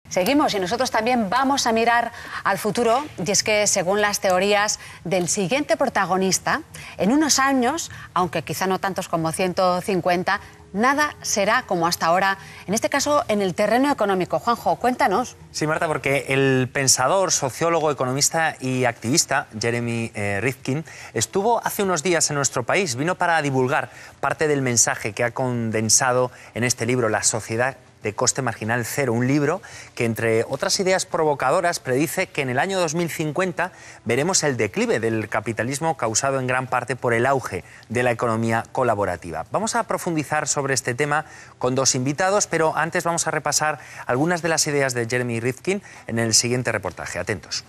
Seguimos y nosotros también vamos a mirar al futuro, y es que según las teorías del siguiente protagonista, en unos años, aunque quizá no tantos como 150, nada será como hasta ahora, en este caso en el terreno económico. Juanjo, cuéntanos. Sí, Marta, porque el pensador, sociólogo, economista y activista Jeremy Rifkin estuvo hace unos días en nuestro país. Vino para divulgar parte del mensaje que ha condensado en este libro, La sociedad de coste marginal cero, un libro que, entre otras ideas provocadoras, predice que en el año 2050 veremos el declive del capitalismo causado en gran parte por el auge de la economía colaborativa. Vamos a profundizar sobre este tema con dos invitados, pero antes vamos a repasar algunas de las ideas de Jeremy Rifkin en el siguiente reportaje. Atentos.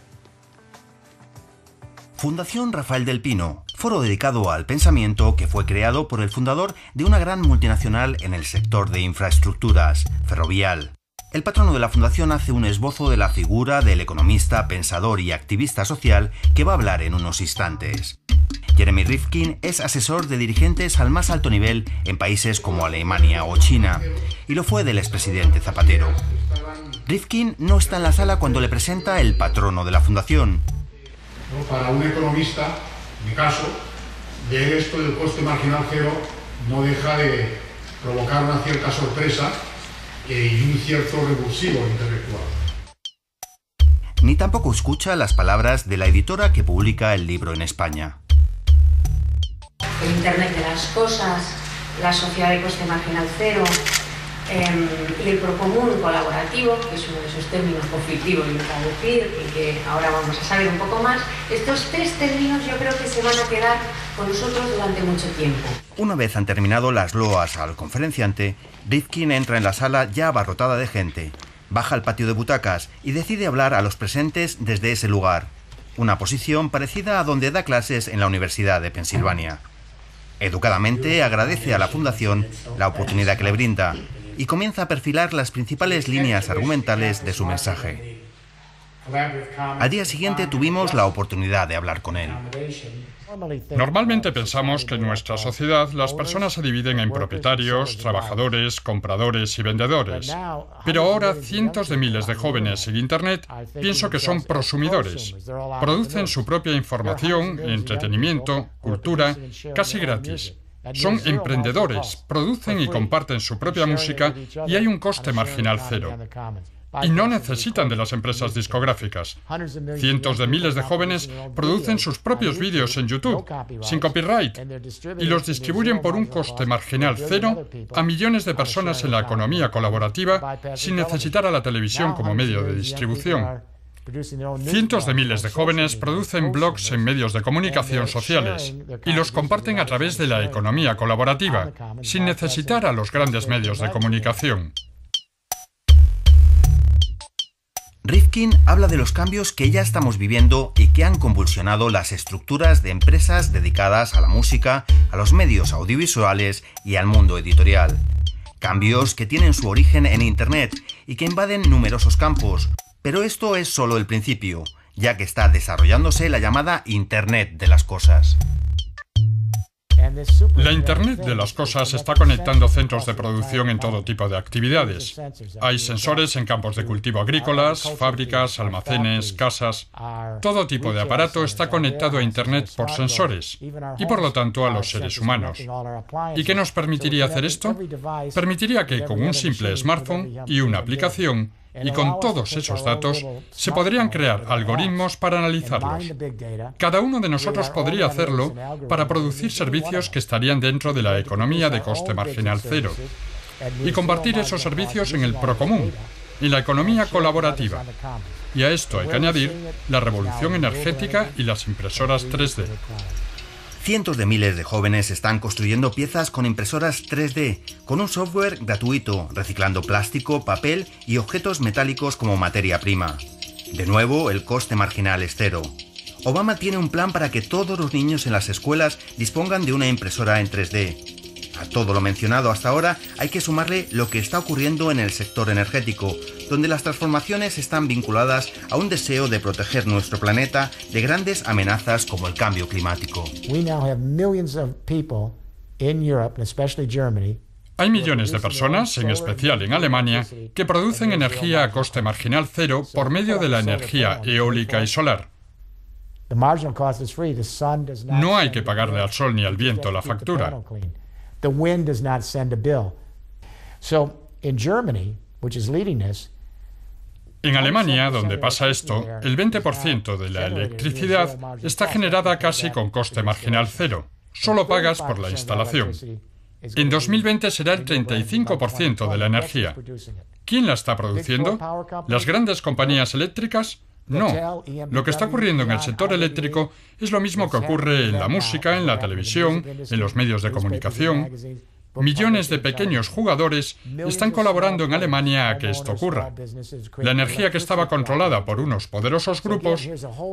Fundación Rafael del Pino, foro dedicado al pensamiento que fue creado por el fundador de una gran multinacional en el sector de infraestructuras, Ferrovial. El patrono de la fundación hace un esbozo de la figura del economista, pensador y activista social que va a hablar en unos instantes. Jeremy Rifkin es asesor de dirigentes al más alto nivel en países como Alemania o China, y lo fue del expresidente Zapatero. Rifkin no está en la sala cuando le presenta el patrono de la fundación. Para un economista, en mi caso, leer esto del coste marginal cero no deja de provocar una cierta sorpresa y un cierto revulsivo intelectual. Ni tampoco escucha las palabras de la editora que publica el libro en España. El Internet de las cosas, la sociedad de coste marginal cero y el procomún colaborativo, que es uno de esos términos conflictivos y traducir y que ahora vamos a saber un poco más. Estos tres términos yo creo que se van a quedar con nosotros durante mucho tiempo. Una vez han terminado las loas al conferenciante, Rifkin entra en la sala ya abarrotada de gente, baja al patio de butacas y decide hablar a los presentes desde ese lugar, una posición parecida a donde da clases en la Universidad de Pensilvania. Educadamente agradece a la Fundación la oportunidad que le brinda y comienza a perfilar las principales líneas argumentales de su mensaje. Al día siguiente tuvimos la oportunidad de hablar con él. Normalmente pensamos que en nuestra sociedad las personas se dividen en propietarios, trabajadores, compradores y vendedores. Pero ahora cientos de miles de jóvenes en Internet pienso que son prosumidores. Producen su propia información, entretenimiento, cultura, casi gratis. Son emprendedores, producen y comparten su propia música y hay un coste marginal cero. Y no necesitan de las empresas discográficas. Cientos de miles de jóvenes producen sus propios vídeos en YouTube, sin copyright, y los distribuyen por un coste marginal cero a millones de personas en la economía colaborativa sin necesitar a la televisión como medio de distribución. Cientos de miles de jóvenes producen blogs en medios de comunicación sociales y los comparten a través de la economía colaborativa, sin necesitar a los grandes medios de comunicación. Rifkin habla de los cambios que ya estamos viviendo y que han convulsionado las estructuras de empresas dedicadas a la música, a los medios audiovisuales y al mundo editorial. Cambios que tienen su origen en Internet y que invaden numerosos campos. Pero esto es solo el principio, ya que está desarrollándose la llamada Internet de las cosas. La Internet de las cosas está conectando centros de producción en todo tipo de actividades. Hay sensores en campos de cultivo agrícolas, fábricas, almacenes, casas. Todo tipo de aparato está conectado a Internet por sensores y por lo tanto a los seres humanos. ¿Y qué nos permitiría hacer esto? Permitiría que con un simple smartphone y una aplicación y con todos esos datos se podrían crear algoritmos para analizarlos. Cada uno de nosotros podría hacerlo para producir servicios que estarían dentro de la economía de coste marginal cero y convertir esos servicios en el procomún, en la economía colaborativa. Y a esto hay que añadir la revolución energética y las impresoras 3D. Cientos de miles de jóvenes están construyendo piezas con impresoras 3D, con un software gratuito, reciclando plástico, papel y objetos metálicos como materia prima. De nuevo, el coste marginal es cero. Obama tiene un plan para que todos los niños en las escuelas dispongan de una impresora en 3D. A todo lo mencionado hasta ahora hay que sumarle lo que está ocurriendo en el sector energético, donde las transformaciones están vinculadas a un deseo de proteger nuestro planeta de grandes amenazas como el cambio climático. Hay millones de personas, en especial en Alemania, que producen energía a coste marginal cero por medio de la energía eólica y solar. No hay que pagarle al sol ni al viento la factura. En Alemania, donde pasa esto, el 20% de la electricidad está generada casi con coste marginal cero. Solo pagas por la instalación. En 2020 será el 35% de la energía. ¿Quién la está produciendo? ¿Las grandes compañías eléctricas? No. Lo que está ocurriendo en el sector eléctrico es lo mismo que ocurre en la música, en la televisión, en los medios de comunicación. Millones de pequeños jugadores están colaborando en Alemania a que esto ocurra. La energía que estaba controlada por unos poderosos grupos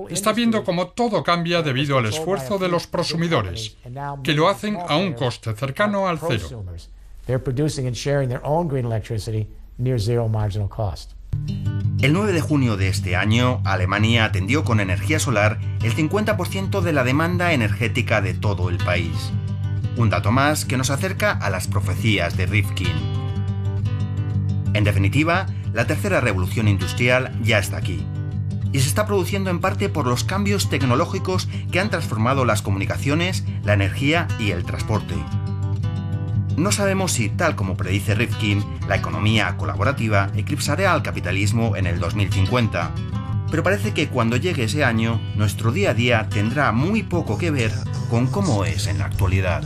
está viendo cómo todo cambia debido al esfuerzo de los prosumidores, que lo hacen a un coste cercano al cero. El 9 de junio de este año, Alemania atendió con energía solar el 50% de la demanda energética de todo el país. Un dato más que nos acerca a las profecías de Rifkin. En definitiva, la tercera revolución industrial ya está aquí. Y se está produciendo en parte por los cambios tecnológicos que han transformado las comunicaciones, la energía y el transporte. No sabemos si, tal como predice Rifkin, la economía colaborativa eclipsará al capitalismo en el 2050. Pero parece que cuando llegue ese año, nuestro día a día tendrá muy poco que ver con cómo es en la actualidad.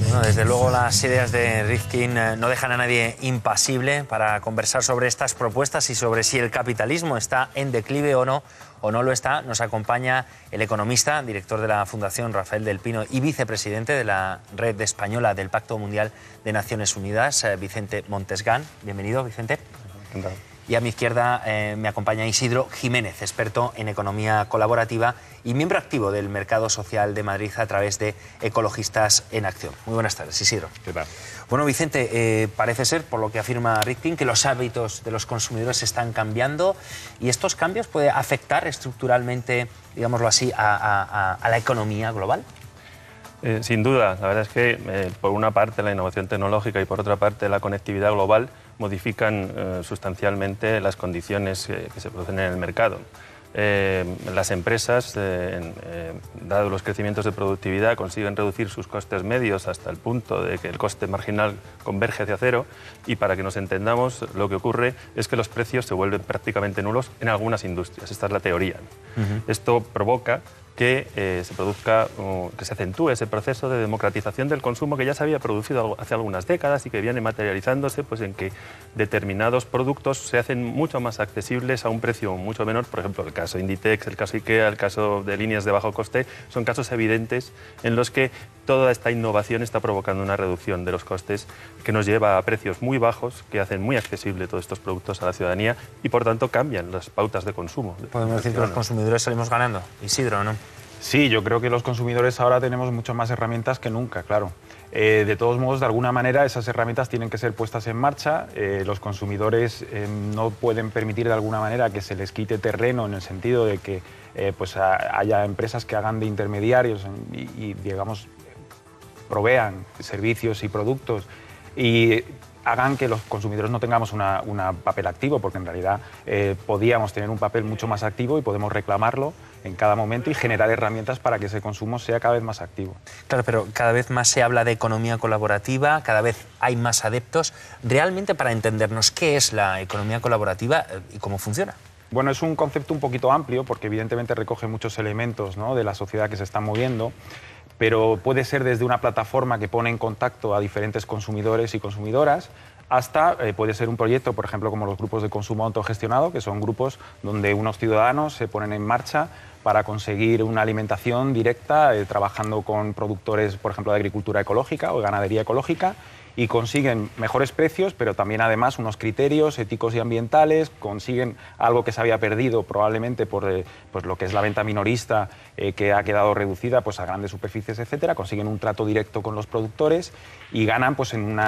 Bueno, desde luego las ideas de Rifkin no dejan a nadie impasible para conversar sobre estas propuestas y sobre si el capitalismo está en declive o no lo está. Nos acompaña el economista, director de la Fundación Rafael del Pino y vicepresidente de la Red Española del Pacto Mundial de Naciones Unidas, Vicente Montesgan. Bienvenido, Vicente. Encantado. Y a mi izquierda me acompaña Isidro Jiménez, experto en economía colaborativa y miembro activo del Mercado Social de Madrid a través de Ecologistas en Acción. Muy buenas tardes, Isidro. ¿Qué tal? Bueno, Vicente, parece ser, por lo que afirma Rifkin, que los hábitos de los consumidores están cambiando y estos cambios pueden afectar estructuralmente, digámoslo así, a la economía global. Sin duda, la verdad es que por una parte la innovación tecnológica y por otra parte la conectividad global modifican sustancialmente las condiciones que se producen en el mercado. Las empresas, dado los crecimientos de productividad, consiguen reducir sus costes medios hasta el punto de que el coste marginal converge hacia cero y, para que nos entendamos, lo que ocurre es que los precios se vuelven prácticamente nulos en algunas industrias. Esta es la teoría. Esto provoca que se produzca, que se acentúe ese proceso de democratización del consumo que ya se había producido hace algunas décadas y que viene materializándose pues, en que determinados productos se hacen mucho más accesibles a un precio mucho menor. Por ejemplo, el caso Inditex, el caso IKEA, el caso de líneas de bajo coste, son casos evidentes en los que toda esta innovación está provocando una reducción de los costes que nos lleva a precios muy bajos, que hacen muy accesible todos estos productos a la ciudadanía y, por tanto, cambian las pautas de consumo. Podemos decir que los consumidores salimos ganando. Isidro, ¿no? Sí, yo creo que los consumidores ahora tenemos muchas más herramientas que nunca, claro. De todos modos, de alguna manera, esas herramientas tienen que ser puestas en marcha. Los consumidores no pueden permitir de alguna manera que se les quite terreno en el sentido de que pues haya empresas que hagan de intermediarios y digamos, provean servicios y productos y hagan que los consumidores no tengamos un papel activo, porque en realidad podíamos tener un papel mucho más activo y podemos reclamarlo en cada momento y generar herramientas para que ese consumo sea cada vez más activo. Claro, pero cada vez más se habla de economía colaborativa, cada vez hay más adeptos. Realmente, para entendernos, ¿qué es la economía colaborativa y cómo funciona? Bueno, es un concepto un poquito amplio porque evidentemente recoge muchos elementos, ¿no?, de la sociedad que se están moviendo, pero puede ser desde una plataforma que pone en contacto a diferentes consumidores y consumidoras hasta puede ser un proyecto, por ejemplo, como los grupos de consumo autogestionado, que son grupos donde unos ciudadanos se ponen en marcha para conseguir una alimentación directa, trabajando con productores, por ejemplo, de agricultura ecológica o de ganadería ecológica, y consiguen mejores precios, pero también además unos criterios éticos y ambientales, consiguen algo que se había perdido probablemente por pues lo que es la venta minorista, que ha quedado reducida pues a grandes superficies, etcétera, consiguen un trato directo con los productores y ganan pues en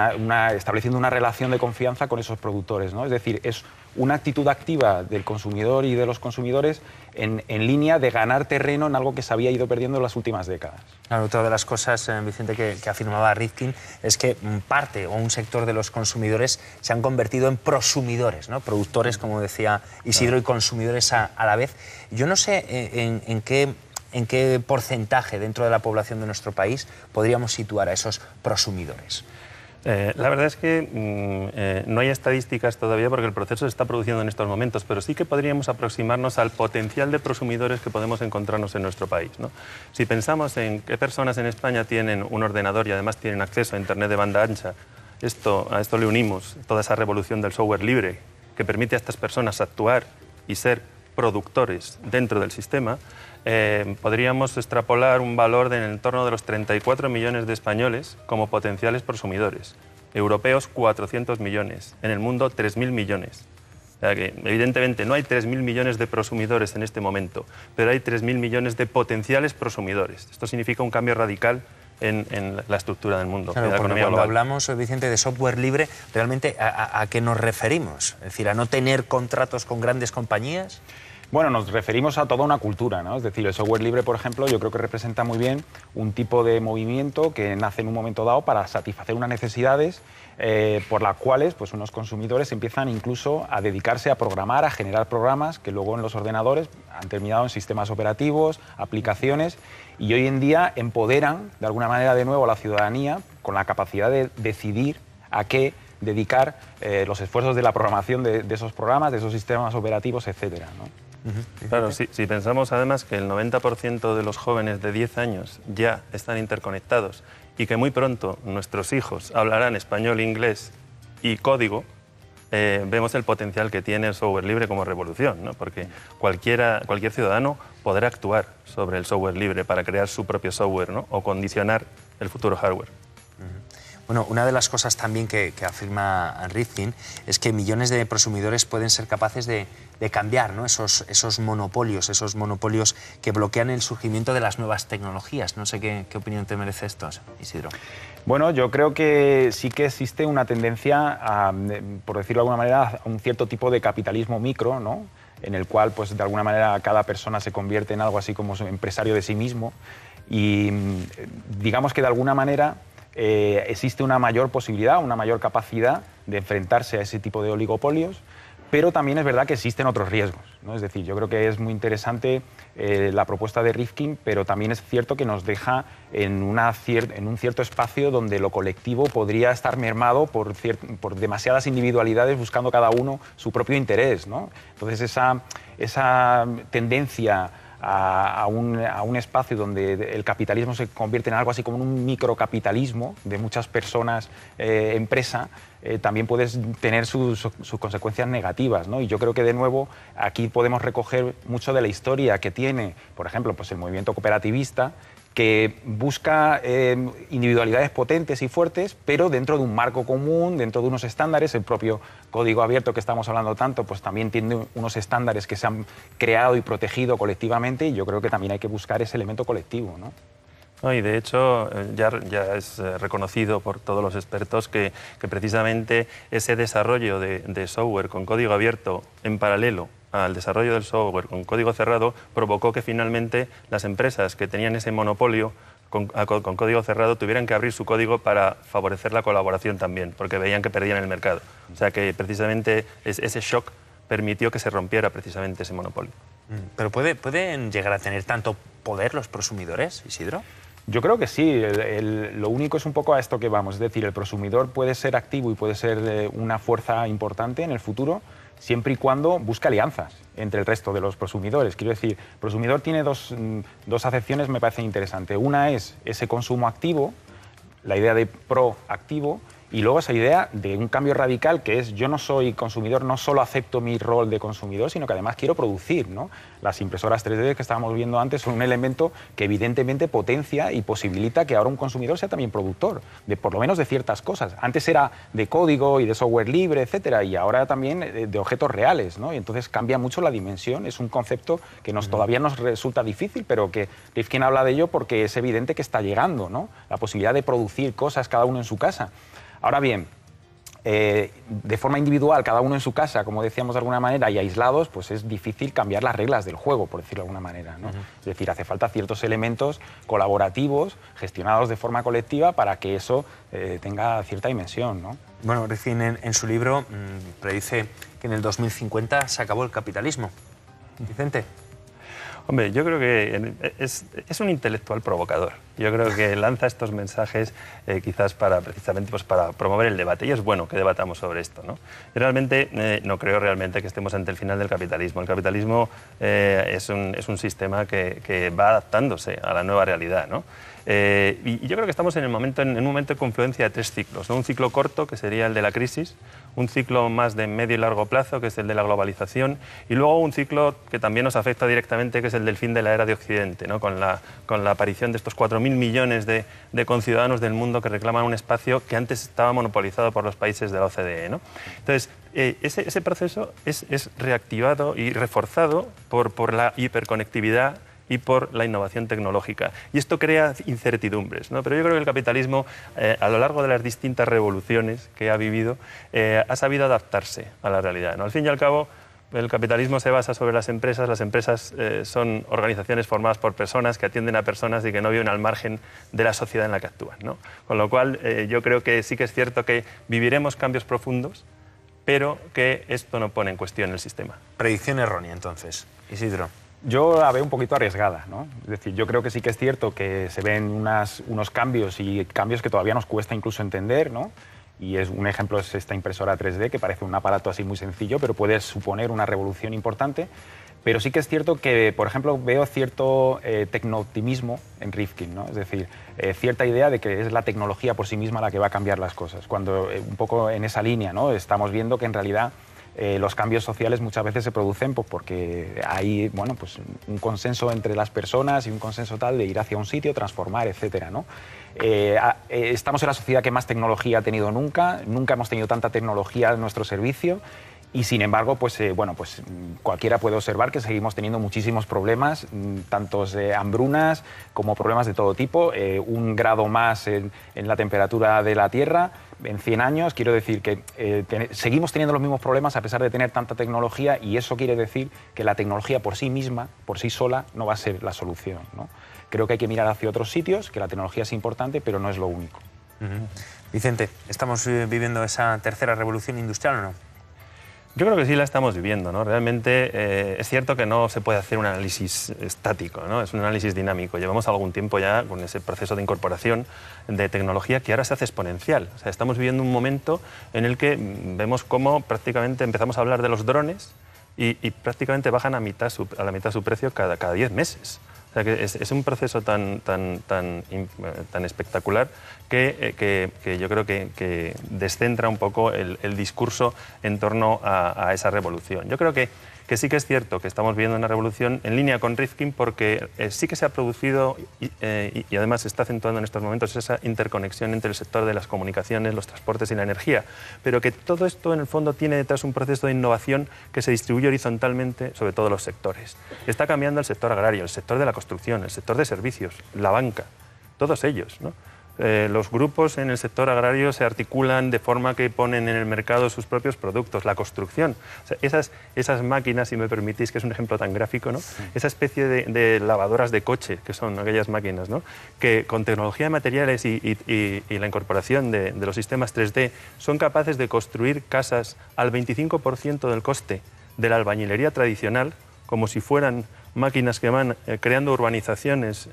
estableciendo una relación de confianza con esos productores, ¿no? Es decir, es una actitud activa del consumidor y de los consumidores en línea de ganar terreno en algo que se había ido perdiendo en las últimas décadas. Claro, otra de las cosas, Vicente, que afirmaba Rifkin es que parte o un sector de los consumidores se han convertido en prosumidores, ¿no? Productores, como decía Isidro, y consumidores a la vez. Yo no sé en qué porcentaje dentro de la población de nuestro país podríamos situar a esos prosumidores. La verdad es que no hay estadísticas todavía porque el proceso se está produciendo en estos momentos, pero sí que podríamos aproximarnos al potencial de prosumidores que podemos encontrarnos en nuestro país, ¿no? Si pensamos en qué personas en España tienen un ordenador y además tienen acceso a Internet de banda ancha, a esto le unimos toda esa revolución del software libre que permite a estas personas actuar y ser productores dentro del sistema, podríamos extrapolar un valor en el entorno de los 34 millones de españoles como potenciales prosumidores. Europeos, 400 millones. En el mundo, 3.000 millones. O sea que, evidentemente, no hay 3.000 millones de prosumidores en este momento, pero hay 3.000 millones de potenciales prosumidores. Esto significa un cambio radical en la estructura del mundo, claro, de la economía cuando global. hablamos, Vicente, de software libre, ¿realmente a qué nos referimos? Es decir, ¿a no tener contratos con grandes compañías? Bueno, nos referimos a toda una cultura, ¿no? Es decir, el software libre, por ejemplo, yo creo que representa muy bien un tipo de movimiento que nace en un momento dado para satisfacer unas necesidades por las cuales pues, unos consumidores empiezan incluso a dedicarse a programar, a generar programas que luego en los ordenadores han terminado en sistemas operativos, aplicaciones, y hoy en día empoderan de alguna manera de nuevo a la ciudadanía con la capacidad de decidir a qué dedicar los esfuerzos de la programación de esos programas, de esos sistemas operativos, etcétera, ¿no? Claro, si pensamos además que el 90% de los jóvenes de 10 años ya están interconectados y que muy pronto nuestros hijos hablarán español, inglés y código, vemos el potencial que tiene el software libre como revolución, ¿no? Porque cualquier ciudadano podrá actuar sobre el software libre para crear su propio software, ¿no? O condicionar el futuro hardware. Bueno, una de las cosas también que afirma Rifkin es que millones de prosumidores pueden ser capaces de cambiar, ¿no? esos monopolios que bloquean el surgimiento de las nuevas tecnologías. No sé qué opinión te merece esto, Isidro. Bueno, yo creo que sí que existe una tendencia, por decirlo de alguna manera, a un cierto tipo de capitalismo micro, ¿no? En el cual, pues, de alguna manera, cada persona se convierte en algo así como empresario de sí mismo. Y digamos que de alguna manera existe una mayor posibilidad, una mayor capacidad de enfrentarse a ese tipo de oligopolios, pero también es verdad que existen otros riesgos, ¿no? Es decir, yo creo que es muy interesante la propuesta de Rifkin, pero también es cierto que nos deja en un cierto espacio donde lo colectivo podría estar mermado por demasiadas individualidades buscando cada uno su propio interés, ¿no? Entonces esa tendencia a un espacio donde el capitalismo se convierte en algo así como un microcapitalismo de muchas personas, empresa, también puedes tener sus consecuencias negativas, ¿no? Y yo creo que, de nuevo, aquí podemos recoger mucho de la historia que tiene, por ejemplo, pues el movimiento cooperativista, que busca individualidades potentes y fuertes, pero dentro de un marco común, dentro de unos estándares. El propio código abierto que estamos hablando tanto, pues también tiene unos estándares que se han creado y protegido colectivamente, y yo creo que también hay que buscar ese elemento colectivo, ¿no? No, y de hecho ya es reconocido por todos los expertos que precisamente ese desarrollo de software con código abierto en paralelo al desarrollo del software con código cerrado provocó que finalmente las empresas que tenían ese monopolio con código cerrado tuvieran que abrir su código para favorecer la colaboración también, porque veían que perdían el mercado. O sea que precisamente ese shock permitió que se rompiera precisamente ese monopolio. ¿Pero pueden llegar a tener tanto poder los prosumidores, Isidro? Yo creo que sí. Lo único es un poco a esto que vamos. Es decir, el prosumidor puede ser activo y puede ser una fuerza importante en el futuro, siempre y cuando busque alianzas entre el resto de los prosumidores. Quiero decir, el prosumidor tiene dos acepciones, me parece interesante. Una es ese consumo activo, la idea de proactivo, y luego esa idea de un cambio radical que es: yo no soy consumidor, no solo acepto mi rol de consumidor, sino que además quiero producir, ¿no? Las impresoras 3D que estábamos viendo antes son un elemento que evidentemente potencia y posibilita que ahora un consumidor sea también productor, por lo menos de ciertas cosas. Antes era de código y de software libre, etcétera, y ahora también de objetos reales, ¿no? Y entonces cambia mucho la dimensión. Es un concepto que todavía nos resulta difícil, pero que Rifkin habla de ello porque es evidente que está llegando, ¿no? La posibilidad de producir cosas cada uno en su casa. Ahora bien, de forma individual, cada uno en su casa, como decíamos de alguna manera, y aislados, pues es difícil cambiar las reglas del juego, por decirlo de alguna manera, ¿no? Es decir, hace falta ciertos elementos colaborativos, gestionados de forma colectiva, para que eso tenga cierta dimensión, ¿no? Bueno, Rifkin en su libro predice que en el 2050 se acabó el capitalismo. Vicente. Hombre, yo creo que es un intelectual provocador. Yo creo que lanza estos mensajes quizás precisamente para promover el debate. Y es bueno que debatamos sobre esto, ¿no? Yo realmente no creo realmente que estemos ante el final del capitalismo. El capitalismo es un sistema que va adaptándose a la nueva realidad, ¿no? Y yo creo que estamos en un momento de confluencia de tres ciclos, ¿no? Un ciclo corto, que sería el de la crisis, un ciclo más de medio y largo plazo, que es el de la globalización, y luego un ciclo que también nos afecta directamente, que es el del fin de la era de Occidente, ¿no? Con la aparición de estos 4.000 millones de conciudadanos del mundo que reclaman un espacio que antes estaba monopolizado por los países de la OCDE, ¿no? Entonces, ese proceso es reactivado y reforzado por la hiperconectividad y por la innovación tecnológica. Y esto crea incertidumbres, ¿no? Pero yo creo que el capitalismo, a lo largo de las distintas revoluciones que ha vivido, ha sabido adaptarse a la realidad, ¿no? Al fin y al cabo, el capitalismo se basa sobre las empresas son organizaciones formadas por personas que atienden a personas y que no viven al margen de la sociedad en la que actúan, ¿no? Con lo cual, yo creo que sí que es cierto que viviremos cambios profundos, pero que esto no pone en cuestión el sistema. Predicción errónea, entonces. Isidro. Yo la veo un poquito arriesgada, ¿no? Es decir, yo creo que sí que es cierto que se ven unos cambios y cambios que todavía nos cuesta incluso entender, ¿no? Y un ejemplo es esta impresora 3D, que parece un aparato así muy sencillo, pero puede suponer una revolución importante. Pero sí que es cierto que, por ejemplo, veo cierto tecno-optimismo en Rifkin, ¿no? Es decir, cierta idea de que es la tecnología por sí misma la que va a cambiar las cosas. Cuando un poco en esa línea, ¿no? Estamos viendo que en realidad los cambios sociales muchas veces se producen pues, porque hay pues, un consenso entre las personas y un consenso tal de ir hacia un sitio, transformar, etcétera, ¿no? Estamos en la sociedad que más tecnología ha tenido nunca hemos tenido tanta tecnología a nuestro servicio. Y sin embargo, pues cualquiera puede observar que seguimos teniendo muchísimos problemas, tantos hambrunas como problemas de todo tipo, 1 grado más en la temperatura de la Tierra en 100 años. Quiero decir que seguimos teniendo los mismos problemas a pesar de tener tanta tecnología, y eso quiere decir que la tecnología por sí misma, por sí sola, no va a ser la solución, ¿no? Creo que hay que mirar hacia otros sitios, que la tecnología es importante, pero no es lo único. Vicente, ¿estamos viviendo esa tercera revolución industrial o no? Yo creo que sí la estamos viviendo, ¿no? Realmente es cierto que no se puede hacer un análisis estático, ¿no? Es un análisis dinámico. Llevamos algún tiempo ya con ese proceso de incorporación de tecnología que ahora se hace exponencial. O sea, estamos viviendo un momento en el que vemos cómo prácticamente empezamos a hablar de los drones y prácticamente bajan a la mitad su precio cada 10 meses. O sea, que es un proceso tan espectacular que yo creo que descentra un poco el discurso en torno a esa revolución. Yo creo que sí que es cierto que estamos viendo una revolución en línea con Rifkin, porque sí que se ha producido y además se está acentuando en estos momentos esa interconexión entre el sector de las comunicaciones, los transportes y la energía, pero que todo esto en el fondo tiene detrás un proceso de innovación que se distribuye horizontalmente sobre todos los sectores. Está cambiando el sector agrario, el sector de la construcción, el sector de servicios, la banca, todos ellos, ¿no? Los grupos en el sector agrario se articulan de forma que ponen en el mercado sus propios productos, la construcción. O sea, esas máquinas, si me permitís, que es un ejemplo tan gráfico, ¿no? Esa especie de lavadoras de coche, que son aquellas máquinas, ¿no? Que con tecnología de materiales y la incorporación de los sistemas 3D son capaces de construir casas al 25% del coste de la albañilería tradicional, como si fueran máquinas que van creando urbanizaciones.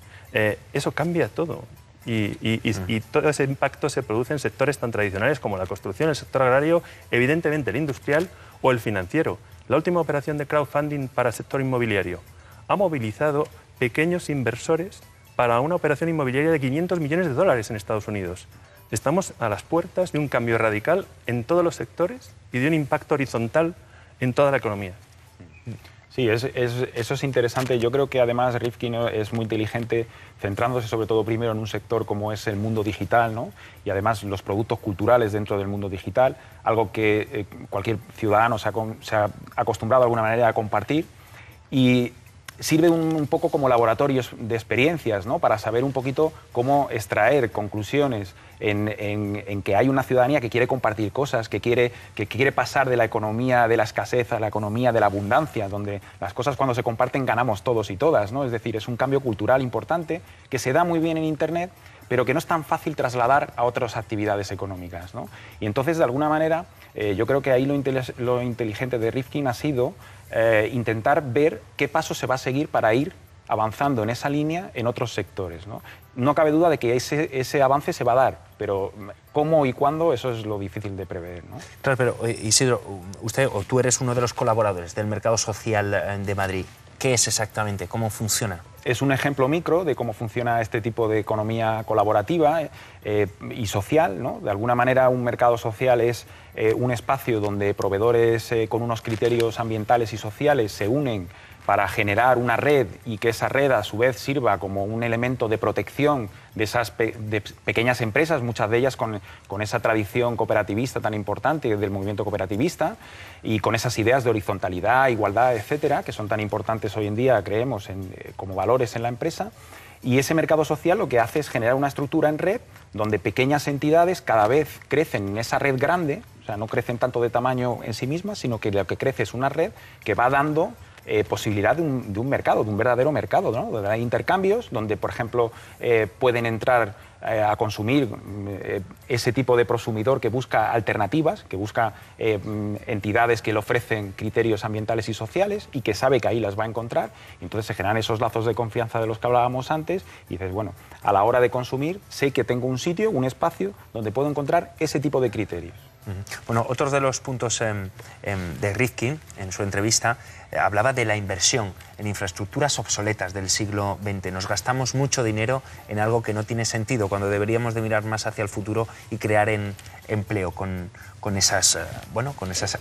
Eso cambia todo. Y todo ese impacto se produce en sectores tan tradicionales como la construcción, el sector agrario, evidentemente el industrial o el financiero. La última operación de crowdfunding para el sector inmobiliario ha movilizado pequeños inversores para una operación inmobiliaria de 500 millones de dólares en Estados Unidos. Estamos a las puertas de un cambio radical en todos los sectores y de un impacto horizontal en toda la economía. Sí, eso es interesante. Yo creo que además Rifkin es muy inteligente, centrándose sobre todo primero en un sector como es el mundo digital, ¿no? Y además los productos culturales dentro del mundo digital, algo que cualquier ciudadano se ha acostumbrado de alguna manera a compartir. Y sirve un poco como laboratorios de experiencias, ¿no? Para saber un poquito cómo extraer conclusiones en que hay una ciudadanía que quiere compartir cosas, que quiere pasar de la economía de la escasez a la economía de la abundancia, donde las cosas cuando se comparten ganamos todos y todas, ¿no? Es decir, es un cambio cultural importante que se da muy bien en Internet, pero que no es tan fácil trasladar a otras actividades económicas, ¿no? Y entonces, de alguna manera, yo creo que ahí lo inteligente de Rifkin ha sido intentar ver qué paso se va a seguir para ir avanzando en esa línea en otros sectores, ¿no? No cabe duda de que ese avance se va a dar, pero cómo y cuándo, eso es lo difícil de prever, ¿no? Claro, pero Isidro, usted o tú eres uno de los colaboradores del Mercado Social de Madrid. ¿Qué es exactamente? ¿Cómo funciona? Es un ejemplo micro de cómo funciona este tipo de economía colaborativa y social, ¿no? De alguna manera, un mercado social es un espacio donde proveedores con unos criterios ambientales y sociales se unen para generar una red y que esa red a su vez sirva como un elemento de protección de esas pequeñas empresas, muchas de ellas con esa tradición cooperativista tan importante del movimiento cooperativista y con esas ideas de horizontalidad, igualdad, etcétera, que son tan importantes hoy en día, creemos, como valores en la empresa. Y ese mercado social lo que hace es generar una estructura en red donde pequeñas entidades cada vez crecen en esa red grande, o sea, no crecen tanto de tamaño en sí mismas, sino que lo que crece es una red que va dando posibilidad de un mercado, de un verdadero mercado, ¿no? Donde hay intercambios, donde, por ejemplo, pueden entrar a consumir ese tipo de prosumidor que busca alternativas, que busca entidades que le ofrecen criterios ambientales y sociales y que sabe que ahí las va a encontrar. Y entonces se generan esos lazos de confianza de los que hablábamos antes y dices, bueno, a la hora de consumir sé que tengo un sitio, un espacio donde puedo encontrar ese tipo de criterios. Bueno, otro de los puntos de Rifkin, en su entrevista, hablaba de la inversión en infraestructuras obsoletas del siglo XX. Nos gastamos mucho dinero en algo que no tiene sentido, cuando deberíamos de mirar más hacia el futuro y crear empleo con esas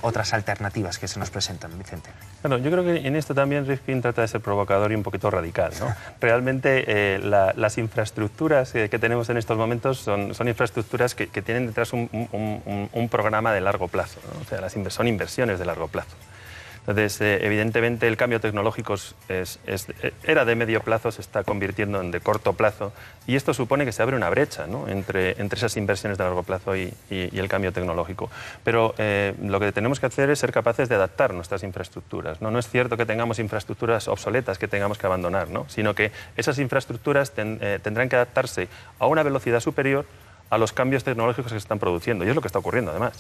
otras alternativas que se nos presentan, Vicente. Bueno, yo creo que en esto también Rifkin trata de ser provocador y un poquito radical, ¿no? Realmente las infraestructuras que tenemos en estos momentos son infraestructuras que tienen detrás un programa de largo plazo, ¿no? O sea, son inversiones de largo plazo. Entonces, evidentemente, el cambio tecnológico era de medio plazo, se está convirtiendo en de corto plazo, y esto supone que se abre una brecha, ¿no? entre esas inversiones de largo plazo y el cambio tecnológico. Pero lo que tenemos que hacer es ser capaces de adaptar nuestras infraestructuras, ¿no? No es cierto que tengamos infraestructuras obsoletas que tengamos que abandonar, ¿no? Sino que esas infraestructuras tendrán que adaptarse a una velocidad superior a los cambios tecnológicos que se están produciendo, y es lo que está ocurriendo, además.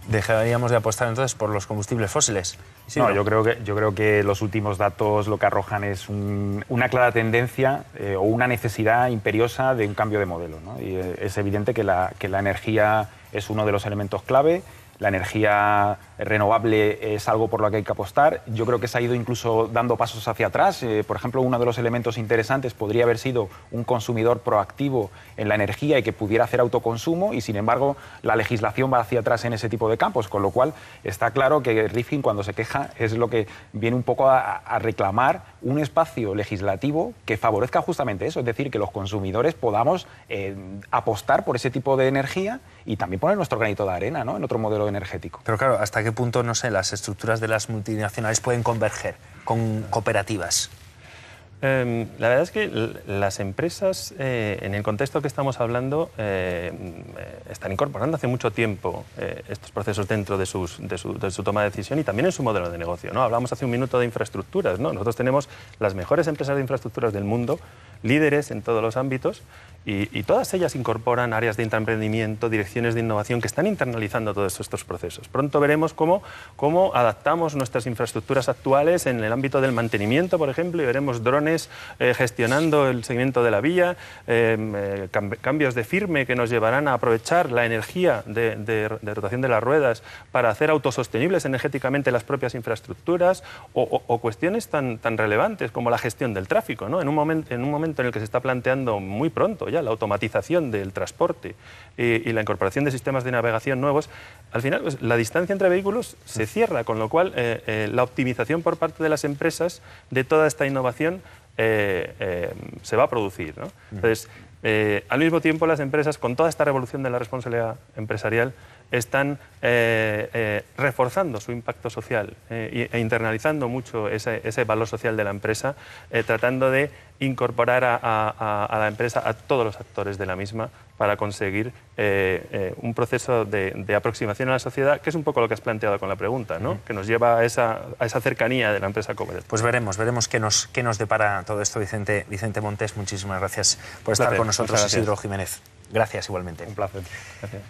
¿Dejaríamos de apostar entonces por los combustibles fósiles? ¿Sí, no, yo creo que los últimos datos lo que arrojan es una clara tendencia o una necesidad imperiosa de un cambio de modelo, ¿no? Y es evidente que la energía es uno de los elementos clave. La energía renovable es algo por lo que hay que apostar. Yo creo que se ha ido incluso dando pasos hacia atrás. Por ejemplo, uno de los elementos interesantes podría haber sido un consumidor proactivo en la energía y que pudiera hacer autoconsumo, y sin embargo la legislación va hacia atrás en ese tipo de campos, con lo cual está claro que Rifkin, cuando se queja, es lo que viene un poco a reclamar un espacio legislativo que favorezca justamente eso, es decir, que los consumidores podamos apostar por ese tipo de energía y también poner nuestro granito de arena, ¿no?, en otro modelo energético. Pero claro, ¿hasta qué punto, no sé, las estructuras de las multinacionales pueden converger con cooperativas? La verdad es que las empresas, en el contexto que estamos hablando, están incorporando hace mucho tiempo estos procesos dentro de su toma de decisión y también en su modelo de negocio, ¿no? Hablamos hace un minuto de infraestructuras, ¿no? Nosotros tenemos las mejores empresas de infraestructuras del mundo, líderes en todos los ámbitos, y todas ellas incorporan áreas de intraemprendimiento, direcciones de innovación que están internalizando todos estos procesos. Pronto veremos cómo adaptamos nuestras infraestructuras actuales en el ámbito del mantenimiento, por ejemplo, y veremos drones gestionando el seguimiento de la vía, cambios de firme que nos llevarán a aprovechar la energía de rotación de las ruedas para hacer autosostenibles energéticamente las propias infraestructuras, o cuestiones tan relevantes como la gestión del tráfico, ¿no? En un momento en el que se está planteando muy pronto ya la automatización del transporte y la incorporación de sistemas de navegación nuevos, al final pues, la distancia entre vehículos se cierra, con lo cual la optimización por parte de las empresas de toda esta innovación se va a producir, ¿no? Entonces, al mismo tiempo las empresas, con toda esta revolución de la responsabilidad empresarial, están reforzando su impacto social e internalizando mucho ese valor social de la empresa, tratando de incorporar a la empresa a todos los actores de la misma para conseguir un proceso de aproximación a la sociedad, que es un poco lo que has planteado con la pregunta, ¿no? Que nos lleva a esa cercanía de la empresa Covered. Pues veremos qué nos depara todo esto, Vicente Montes. Muchísimas gracias por estar con nosotros, Isidro Jiménez. Gracias igualmente. Un placer. Gracias.